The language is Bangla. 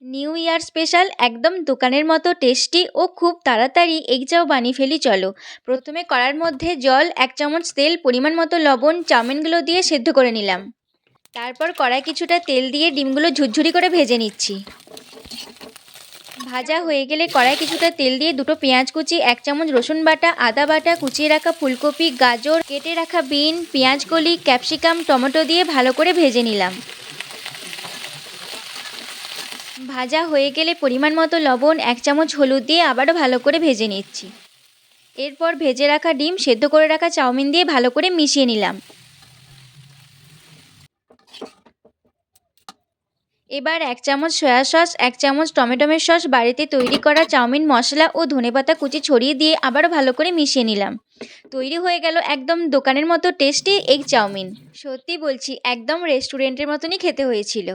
নিউ ইয়ার স্পেশাল একদম দোকানের মতো টেস্টি ও খুব তাড়াতাড়ি এগ চাও বানিয়ে ফেলি চলো। প্রথমে কড়ার মধ্যে জল, 1 চামচ তেল, পরিমাণ মতো লবণ, চাউমিনগুলো দিয়ে সেদ্ধ করে নিলাম। তারপর কড়াই কিছুটা তেল দিয়ে ডিমগুলো ঝুরঝুরি করে ভেজে নিচ্ছি। ভাজা হয়ে গেলে কড়াই কিছুটা তেল দিয়ে 2 পেঁয়াজ কুচি, 1 চামচ রসুন বাটা, আদা বাটা, কুচিয়ে রাখা ফুলকপি, গাজর, কেটে রাখা বিন, পেঁয়াজ কলি, ক্যাপসিকাম, টমেটো দিয়ে ভালো করে ভেজে নিলাম। ভাজা হয়ে গেলে পরিমাণ মতো লবণ, 1 চামচ হলুদ দিয়ে আবারও ভালো করে ভেজে নিচ্ছি। এরপর ভেজে রাখা ডিম, সেদ্ধ করে রাখা চাউমিন দিয়ে ভালো করে মিশিয়ে নিলাম। এবার 1 চামচ সয়া সস, 1 চামচ টমেটোমের সস, বাড়িতে তৈরি করা চাউমিন মশলা ও ধনেপাতা কুচি ছড়িয়ে দিয়ে আবারও ভালো করে মিশিয়ে নিলাম। তৈরি হয়ে গেল একদম দোকানের মতো টেস্টি এগ চাউমিন। সত্যি বলছি, একদম রেস্টুরেন্টের মতনই খেতে হয়েছিল।